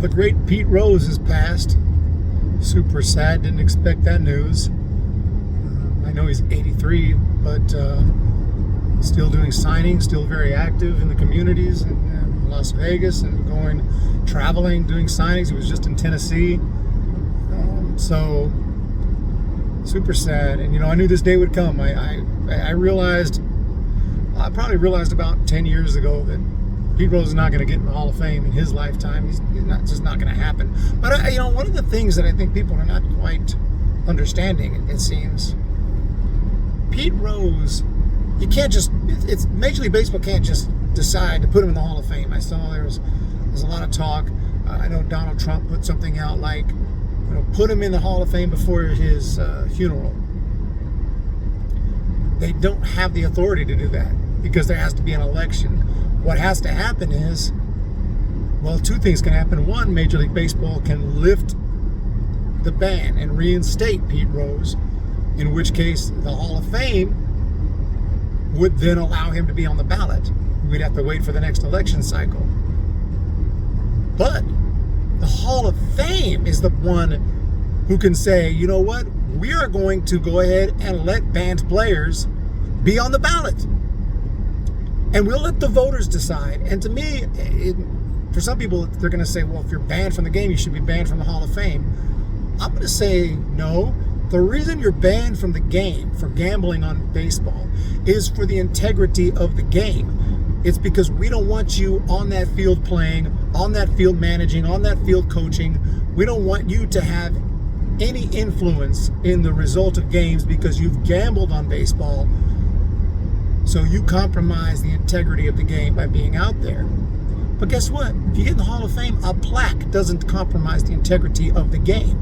The great Pete Rose has passed. Super sad, didn't expect that news. I know he's 83, but still doing signings, still very active in the communities in Las Vegas and going traveling, doing signings. He was just in Tennessee. So super sad. And I knew this day would come. I probably realized about 10 years ago that Pete Rose is not going to get in the Hall of Fame in his lifetime. He's just not going to happen. But one of the things that I think people are not quite understanding, it seems, Pete Rose, you can't just, it's Major League Baseball can't just decide to put him in the Hall of Fame. I saw there's a lot of talk. I know Donald Trump put something out like, put him in the Hall of Fame before his funeral. They don't have the authority to do that because there has to be an election. What has to happen is, well, two things can happen. One, Major League Baseball can lift the ban and reinstate Pete Rose, in which case the Hall of Fame would then allow him to be on the ballot. We'd have to wait for the next election cycle. But the Hall of Fame is the one who can say, you know what, we are going to go ahead and let banned players be on the ballot. And we'll let the voters decide. And to me, for some people, they're going to say, well, if you're banned from the game, you should be banned from the Hall of Fame. I'm going to say no. The reason you're banned from the game for gambling on baseball is for the integrity of the game. It's because we don't want you on that field playing, on that field managing, on that field coaching. We don't want you to have any influence in the result of games because you've gambled on baseball. So you compromise the integrity of the game by being out there. But guess what? If you get in the Hall of Fame, a plaque doesn't compromise the integrity of the game.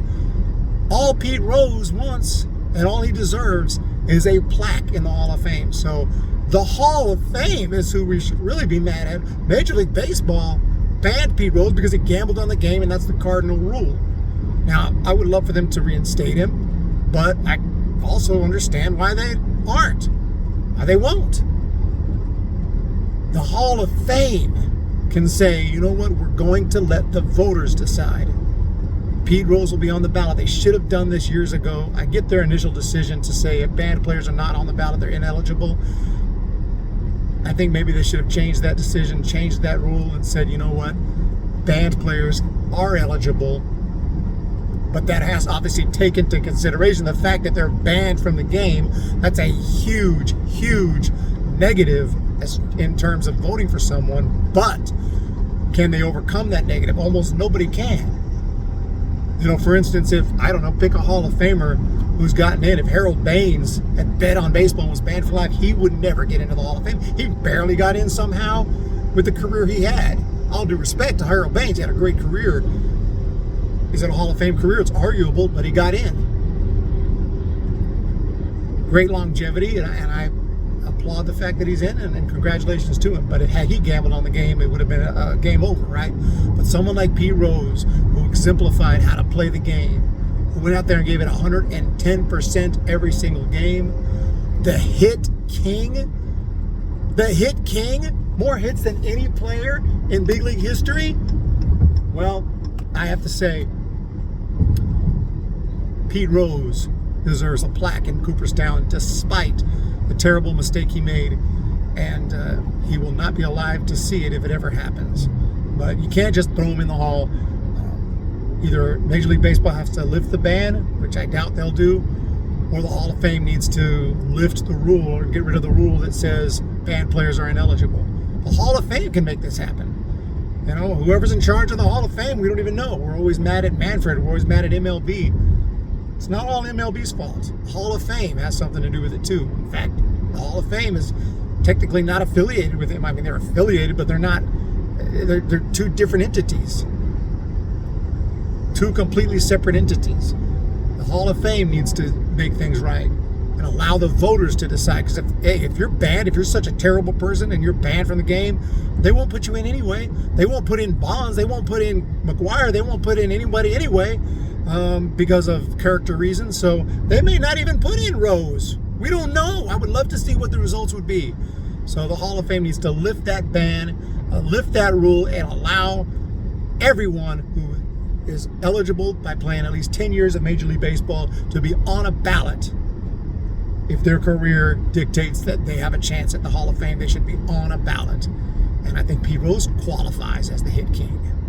All Pete Rose wants and all he deserves is a plaque in the Hall of Fame. So the Hall of Fame is who we should really be mad at. Major League Baseball banned Pete Rose because he gambled on the game, and that's the cardinal rule. Now, I would love for them to reinstate him, but I also understand why they aren't. They won't. The Hall of Fame can say, you know what, we're going to let the voters decide. Pete Rose will be on the ballot. They should have done this years ago. I get their initial decision to say if banned players are not on the ballot, they're ineligible. I think maybe they should have changed that decision, changed that rule, and said, you know what, banned players are eligible. But that has obviously taken into consideration the fact that they're banned from the game. That's a huge, huge negative in terms of voting for someone. But can they overcome that negative? Almost nobody can. For instance, if, pick a Hall of Famer who's gotten in. If Harold Baines had bet on baseball and was banned for life, he would never get into the Hall of Fame. He barely got in somehow with the career he had. All due respect to Harold Baines, he had a great career. Is it a Hall of Fame career? It's arguable, but he got in. Great longevity, and I applaud the fact that he's in, and congratulations to him. But had he gambled on the game, it would have been a game over, right? But someone like Pete Rose, who exemplified how to play the game, who went out there and gave it 110% every single game, the hit king, more hits than any player in big league history. Well, I have to say, Pete Rose deserves a plaque in Cooperstown despite the terrible mistake he made, and he will not be alive to see it if it ever happens. But you can't just throw him in the hall. Either Major League Baseball has to lift the ban, which I doubt they'll do, or the Hall of Fame needs to lift the rule or get rid of the rule that says banned players are ineligible. The Hall of Fame can make this happen. Whoever's in charge of the Hall of Fame, we don't even know. We're always mad at Manfred. We're always mad at MLB. It's not all MLB's fault. The Hall of Fame has something to do with it too. In fact, the Hall of Fame is technically not affiliated with him. I mean, they're affiliated, but they're not. They're two different entities. Two completely separate entities. The Hall of Fame needs to make things right and allow the voters to decide. Because if you're banned, if you're such a terrible person and you're banned from the game, they won't put you in anyway. They won't put in Bonds. They won't put in McGuire. They won't put in anybody anyway because of character reasons. So they may not even put in Rose. We don't know. I would love to see what the results would be. So the Hall of Fame needs to lift that ban, lift that rule, and allow everyone who is eligible by playing at least 10 years of Major League Baseball to be on a ballot. If their career dictates that they have a chance at the Hall of Fame, they should be on a ballot. And I think Pete Rose qualifies as the hit king.